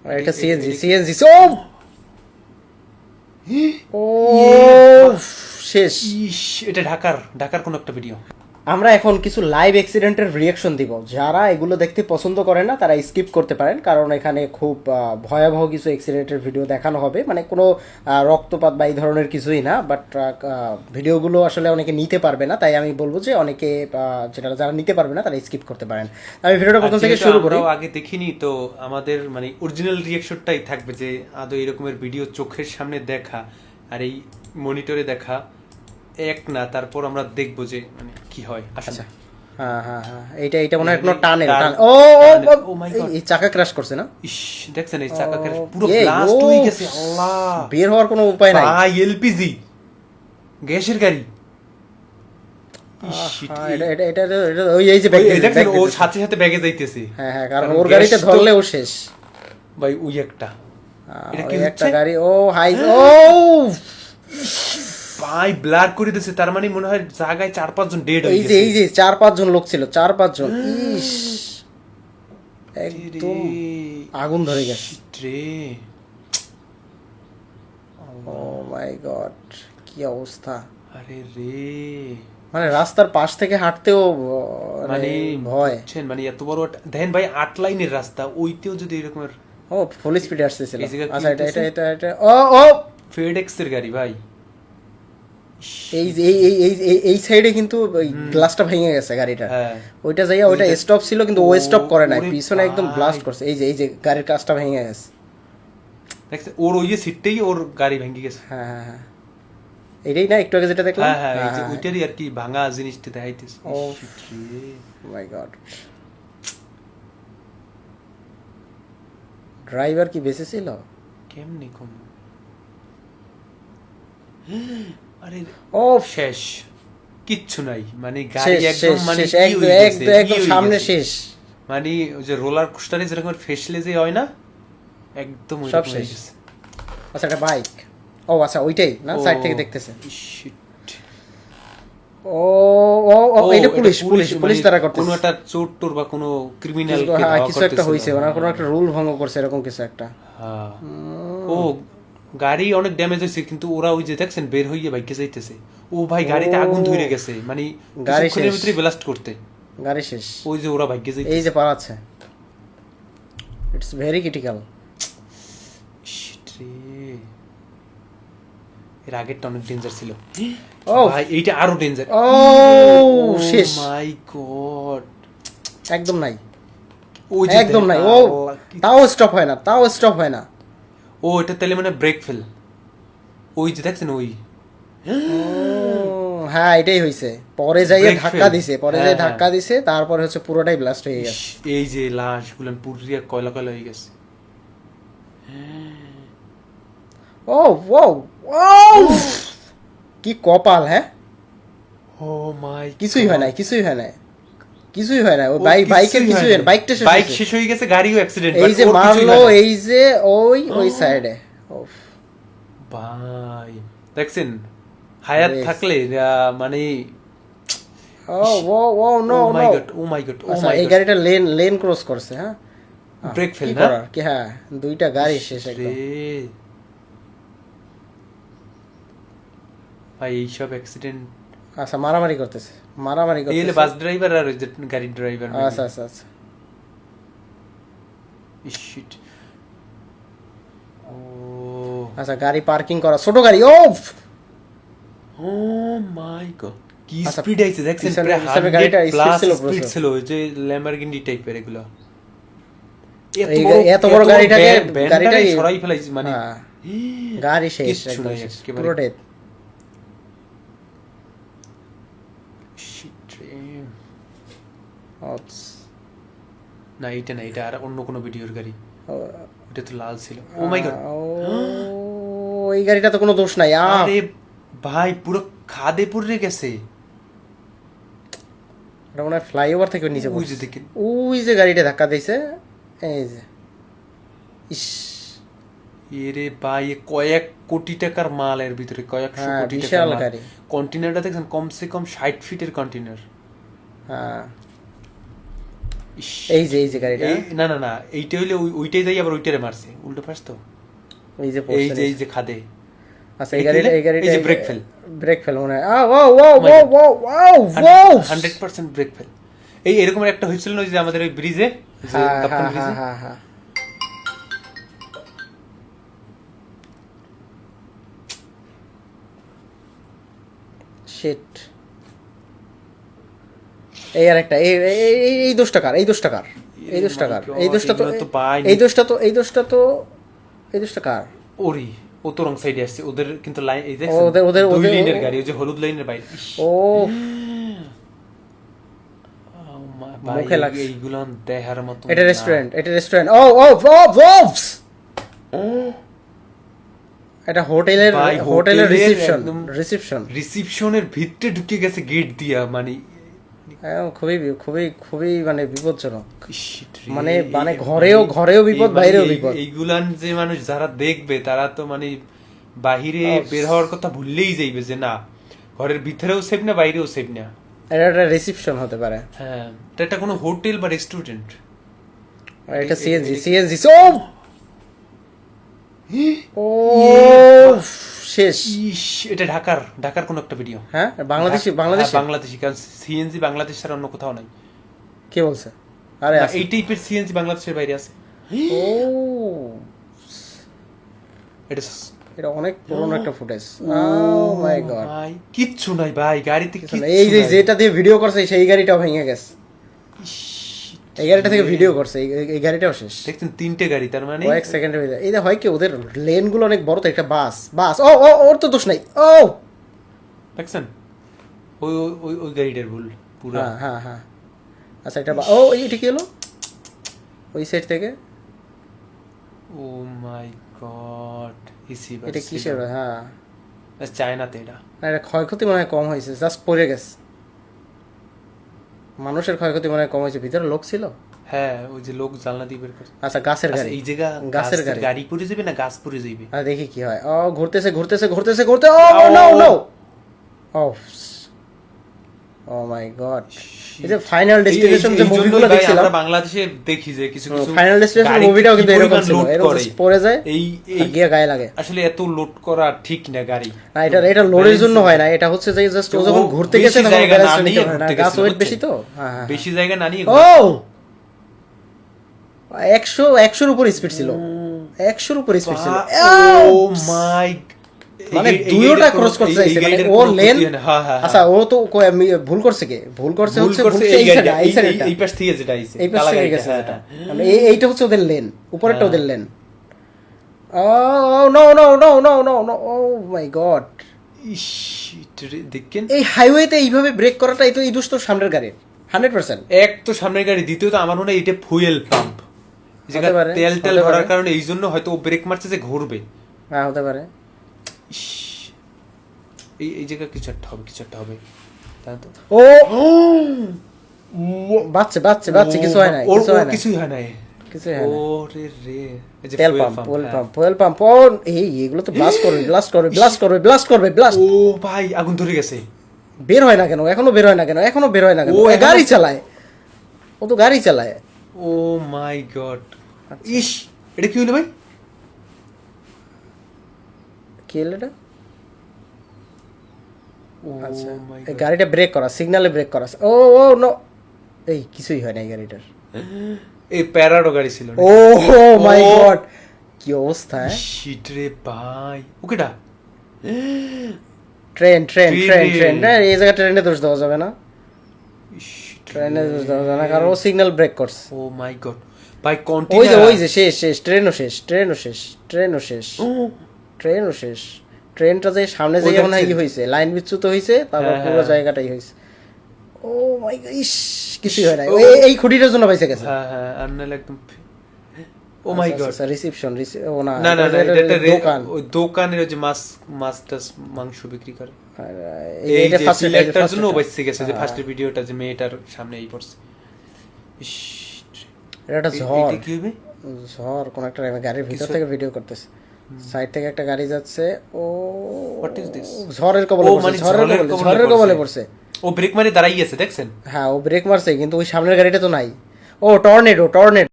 আর এটা সিএনজি ও শেষ। ইস, এটা ঢাকার কোন একটা ভিডিও। আমরা এখন কিছু লাইভ অ্যাক্সিডেন্টের রিয়াকশন দিব। যারা এগুলো দেখতে পছন্দ করেন না তারা স্কিপ করতে পারেন, কারণ এখানে খুব ভয়াবহ কিছু অ্যাক্সিডেন্টের ভিডিও দেখানো হবে। মানে কোনো রক্তপাত বা এই ধরনের কিছুই না, বাট ভিডিওগুলো আসলে অনেকে নিতে পারবে না, তাই আমি বলবো যে অনেকে যারা নিতে পারবে না তারা স্কিপ করতে পারেন। আমি ভিডিওটা প্রথম থেকে শুরু করি। আগে দেখিনি তো আমাদের মানে অরিজিনাল রিয়াকশনটাই থাকবে, যে আদৌ এরকমের ভিডিও চোখের সামনে দেখা আর এই মনিটরে দেখা এক না, তারপর আমরা দেখবো যে মানে কি হয়। আচ্ছা হ্যাঁ এইটা মনে হয় কোনো টানেল ও এই চাকা ক্র্যাশ করছে না? ইস, দেখছেন এই চাকা ক্র্যাশ পুরো ব্লাস্ট হয়ে গেছে। আল্লাহ, বের হওয়ার কোনো উপায় নাই ভাই। এলপিজি গ্যাসের গাড়ি। এটা ওই এই যে দেখছেন ও সাথে সাথে ব্যাগে যাইতেছে। হ্যাঁ, কারণ ওর গাড়িতে ধরলে ও শেষ ভাই। ওই একটা এটা কি একটা গাড়ি, ও হাই ও ভাই ব্লার করে দিয়েছে। তার মানে মনে হয় জায়গায় 4-5 জন ডেড হয়ে গেছে। এই যে 4-5 জন লোক ছিল, 4-5 জন। ইস, একদম আগুন ধরে গেছে রে। ও মাই গড, কি অবস্থা। আরে রে, মানে রাস্তার পাশ থেকে হাঁটতেও মানে ভয়। মানে এত বড় দেখেন ভাই, 8 লাইনের রাস্তা, ওইতেও যদি এরকমের ফুল স্পিডে আসতেছিল। আচ্ছা এটা ফেডেক্স এর গাড়ি ভাই। এই সাইডে কিন্তু গ্লাসটা ভেঙে গেছে গাড়িটা। ওইটা যাইয়া ওইটা স্টপ ছিল, কিন্তু ও স্টপ করে নাই, পিছনে একদম ব্লাস্ট করছে। এই যে গাড়ির কাজটা ভেঙে গেছে, দেখছেন ওর ওই যে সিটটাই ওর গাড়ি ভেঙে গেছে। হ্যাঁ এটাই না একটু আগে যেটা দেখলাম। হ্যাঁ, ওইটারই আর কি ভাঙা জিনিসটা দেখাইতেছে। ও মাই গড, ড্রাইভার কি বেঁচে ছিল? কেমনে কোন? আরে ও শেষ, কিচ্ছু নাই। মানে গাড়ি একদম মানে একদম সামনে শেষ। মানে ওই যে রোলার কোস্টারে যেরকম ফেসলে যে হয় না, একদম সব শেষ। আচ্ছা এটা বাইক, ও আচ্ছা ওইটাই না, সাইড থেকে দেখতেছে। ও এটা পুলিশ তারা করতেছে। কোনো একটা চোর টোর বা কোনো ক্রিমিনাল কিছু একটা হইছে, মানে কোনো একটা রুল ভঙ্গ করছে এরকম কিছু একটা। ও গাড়ি অনেক ড্যামেজ হয়েছে, কিন্তু ওরা ওই যে দেখছেন বের হইয়ে বাইকে যাইতেছে। ও ভাই গাড়িতে আগুন ধরে গেছে, মানে কিছুক্ষণের ভিতরে ব্লাস্ট করতে গাড়ি শেষ। ওই যে ওরা বাইকে যাইতেছে, এই যে পালাচ্ছে। It's very critical. এর আগেরটা অনেক ডেঞ্জার ছিল। ও ভাই এইটা আরো ডেঞ্জার। ও শেষ। মাই গড, একদম নাই, ওই যে একদম নাই। ও তাও স্টপ হয় না। ও এটা তাহলে মানে ব্রেক ফেল। ওই যে দেখছেন ওই, হ্যাঁ এটাই হইছে। পরে যাইয়ে ধাক্কা দিছে, তারপরে হচ্ছে পুরোটাই ব্লাস্ট হয়ে গেছে। এই যে লাশ গুলো পুরিয়া কয়লা হয়ে গেছে। ও কি কপাল। হ্যাঁ, ও মাই, কিছুই হয় না। ও বাইকের কিছুই হয় না, বাইক শেষ হয়ে গেছে, গাড়িও অ্যাক্সিডেন্ট। এই যে মারলো, এই যে ওই সাইডে। ভাই দেখছেন, হায়াত থাকলে মানে ও মাই গড। এই গাড়িটা লেন ক্রস করছে। হ্যাঁ, ব্রেক ফেল না কি? হ্যাঁ, দুইটা গাড়ি শেষ একদম। ভাই এইসব অ্যাক্সিডেন্ট। আচ্ছা মারামারি করতেছে। এই বাস ড্রাইভার আর ওই যে গাড়ির ড্রাইভার। আচ্ছা শিট। ও আচ্ছা, গাড়ি পার্কিং করা, ছোট গাড়ি। ও মাই গড, কি স্পিড আইছে দেখছেন। গাড়িটা স্পিড ছিল, ওই যে ল্যাম্বরগিনি টাইপের এগুলো। এত বড় গাড়িটাকে সরাই ফেলাইছে, মানে গাড়ি শেষ পুরোটাই। না এটা আর অন্য কোনো ভিডিওর গাড়ি। ওটা তো লাল ছিল। ও মাই গড, এই গাড়িটা তো কোনো দোষ নাই। আরে ভাই পুরো খাদে পড়ে গেছে। এটা মনে হয় ফ্লাইওভার থেকে নিচে ওই যে দেখেন, ওই যে গাড়িটা ধাক্কা দিয়েছে। এই যে ইস, এরে ভাই কয়েক কোটি টাকার মাল এর ভিতরে, কয়েকশো কোটি টাকার গাড়ি। কন্টেনারটা দেখছেন, কমসে কম 60 ফিটের কন্টেনার। হ্যাঁ ইস, এই যে গাড়িটা না না না, এইটা হইলে ওইটাই যাই আবার ওইটারে মারছে, উল্টো পাশ তো। এই যে এই পড়ছে যে এই যে খাদে, আচ্ছা এই গাড়িটা এই যে ব্রেক ফেল, ব্রেক ফেল মনে হয় oh oh oh my oh oh oh 100% brake fail. এই এরকম একটা হয়েছিল না ওই যে আমাদের ওই ব্রিজে, হ্যাঁ কাপ্তান হ্যাঁ ব্রিজে। হ্যাঁ হ্যাঁ শিট। এই আরেকটা এই 10 টাকার এই 10 টাকার এই 10 টাকার এই 10টা তো এগুলো তো পাইনি। এই 10টা তো এই 10টা তো এই 10 টাকার ওরি, ও তো রং সাইডে আসছে ওদের, কিন্তু লাইন এই যে ওদের দুই লাইনের গাড়ি, ওই যে হলুদ লাইনের বাইরে। ও ভাই মুখে লাগছে। এইগুলো দেখার মতো এটা না। রেস্টুরেন্ট এটা রেস্টুরেন্ট ও ও ও ও এটা হোটেলের ভাই, হোটেলের হোটেলের রিসেপশন একদম- রিসেপশন রিসিপশনের ভিতরে ঢুকে গেছে গেট দিয়া, মানে খুবই খুবই খুবই মানে বিপজ্জনক। shit রে। মানে এই- ঘরেও বিপদ এই- বাইরেও এই- বিপদ। এইগুলান যে মানুষ যারা দেখবে তারা তো মানে বাহিরে বের হওয়ার কথা ভুললেই যাইবে যে না, ঘরের ভিতরেও সেফ না বাইরেও সেফ না। এটা একটা রিসেপশন হতে পারে, হ্যাঁ, এটা একটা কোনো হোটেল বা রেস্টুরেন্ট। এটা সিএনজি ও শেষ। ইস, এটা ঢাকার কোন একটা ভিডিও। হ্যাঁ বাংলাদেশি বাংলাদেশি, কারণ সিএনজি বাংলাদেশ ছাড়া অন্য কোথাও নাই। কে বলছে? আরে না, আছে। এই টাইপের সিএনজি বাংলাদেশের বাইরে আছে। ও এটা এটা অনেক পুরনো একটা ফুটেজ। ও মাই গড, ভাই কিচ্ছু নাই ভাই গাড়িতে, কিচ্ছু এই যে নাই। যেটা দিয়ে ভিডিও করছে সেই গাড়িটাও ভেঙে গেছে। ইস, এই গাড়িটা থেকে ভিডিও করছে, এই গাড়িটাও শেষ দেখছেন তিনটে গাড়ি, তার মানে কয়েক সেকেন্ডের ভিতরে। এই হয় কি ওদের লেন গুলো অনেক বড় তো, একটা বাস ও ও ওর তো দোষ নাই। ও দেখছেন ওই ওই ওই গাড়িটার ভুল পুরো। হ্যাঁ হ্যাঁ হ্যাঁ আচ্ছা এটা ও এটা কি হলো ওই সাইড থেকে? ও মাই গড, ইসি বাস এটা কিসের? হ্যাঁ চায়নাতে এটা। না এটা ক্ষয়ক্ষতি মনে হয় কম হয়েছে, জাস্ট পড়ে গেছে। মানুষের ক্ষয়ক্ষতি মনে হয় কম হয়েছে, ভিতরে লোক ছিল। হ্যাঁ, ওই যে লোক জানলা দিয়ে বের করছে। আচ্ছা গাছের আচ্ছা, গাড়ি, এই জায়গা গাছের গাছের গাড়ি। গাড়ি পুড়ে যাবে না গাছ পুড়ে যাবে? আর দেখি কি হয়। ও ঘুরতেছে ও no no O O my god. এই যে ফাইনাল ডেস্টিনেশন যে মুভিগুলো দেখছিলাম আমরা বাংলাদেশে দেখি যে কিছু কিছু ফাইনাল ডেস্টিনেশন গাড়িতে মুভিটাও কি কিন্তু এরকম পরিমাণ ছিল, লোড এরকম করে। just পড়ে যায় এই আর গিয়ে গায়ে লাগে। আসলে এত লোড করা ঠিক না গাড়ি। না এটা লোডের জন্য হয় না, এটা হচ্ছে যে জাস্ট ও যখন ঘুরতে গেছে বেশি তখন জায়গা না ব্যালেন্স নিয়ে নিতে হয় না, ঘুরতে গাছ গেছিল, ওয়েট বুঝছেন? বেশি তো। হ্যাঁ হ্যাঁ বেশি জায়গা না নিয়ে ও 100 উপর স্পিড ছিল, 100 উপর স্পিড ছিল। ও মাই, মানে দুইটা ক্রস করতে চাইছে, মানে ও লেন। আচ্ছা ও তো ভুল করছে, কে ভুল করছে হচ্ছে এই সাইডটা, এই পাশ থেকে যেটা আইছে এই পাশ থেকে গেছে যেটা, মানে এইটা হচ্ছে ওদের লেন, উপরেরটা ওদের lane. Oh no no no no no no oh my God. ইস, দেখেন এই হাইওয়েতে এইভাবে ব্রেক করাটা এই তো এই দুষ্ট সামনের গাড়ির 100%। এক তো সামনের গাড়ি, দ্বিতীয়ত আমার মনে হয় এটা ফুয়েল পাম্প, হতে পারে, তেল হতে পারে। ভরার কারণে এই জন্য হয়তো ও ব্রেক মারছে যে ঘুরবে। হ্যাঁ হতে পারে। ইস, এই জায়গা কিছু একটা হবে তাই তো। ও বাচ্চা কিছু হয় না, ওর কিছু হয় না, কিছুই হয় না, কিছুই হয় না। ওরে রে, এই যে তেল fuel পাম্প pump, হ্যাঁ। ফুয়েল পাম্প ও এই এগুলো তো ব্লাস্ট করবে। ও ভাই, আগুন ধরে গেছে। বের হয় না কেন এখনো, বের হয় না কেন ও ও এখনো- গাড়ি চালায়, ও তো গাড়ি চালায়। ও মাই গড, ইস, এটা কি হলো ভাই? কি হলো এটা? ও আচ্ছা মাই এই গাড়িটা ব্রেক করা, সিগন্যালে ব্রেক করা। ও ও নো, এই কিছুই হয় না এই গাড়িটার। এই প্যারাডো গাড়ি ছিল না? ও মাই ও। গড, কি অবস্থা! শিট রে ভাই, ওকেটা ট্রেন ট্রেন। না এই জায়গা ট্রেনে দোষ দেওয়া যাবে না, ট্রেনে দোষ দেওয়া যাবে না, কারণ ও সিগন্যাল ব্রেক করছে। ও মাই গড ভাই, ওই কন্টিনিউ যে শেষ ট্রেনও শেষ। ট্রেনটা যে সামনে যে ওইটা মনে হয় হচ্ছে- হয়েছে, লাইন বিচ্যুত হয়েছে, তারপর হ্যাঁ, পুরো হ্যাঁ। জায়গাটাই হয়েছে। ও মাই গড, ইস কিছুই হয় না, ও। এই খুঁটিটার জন্য পাইছে গেছে। হ্যাঁ হ্যাঁ, আর নাহলে একদম ও মাই গড। রিসেপশন ও না না না না, এটা এটা দোকান। ওই দোকানের ওই যে মাংস বিক্রি করে, আর এই এটা যে ফার্স্ট সিলেক্টর জন্য বেঁচে গেছে, যে ফার্স্টের ভিডিওটা যে মেয়েটার সামনে এই পড়ছে। ইস, এটা একটা ঝড়, এইটা কি হবে? কোন একটা গাড়ির ভিতর কিছু- থেকে ভিডিও করতেছে, সাইড থেকে একটা গাড়ি যাচ্ছে। ও What is this? ঝড়ের কবলে ও, পড়ছে, মানে ঝড়ের কবলে পড়ছে। ও ব্রেক মারি দাঁড়াই গেছে, দেখছেন? হ্যাঁ ও ব্রেক মারছে, কিন্তু ওই সামনের গাড়িটা তো নাই, ও টর্নেডো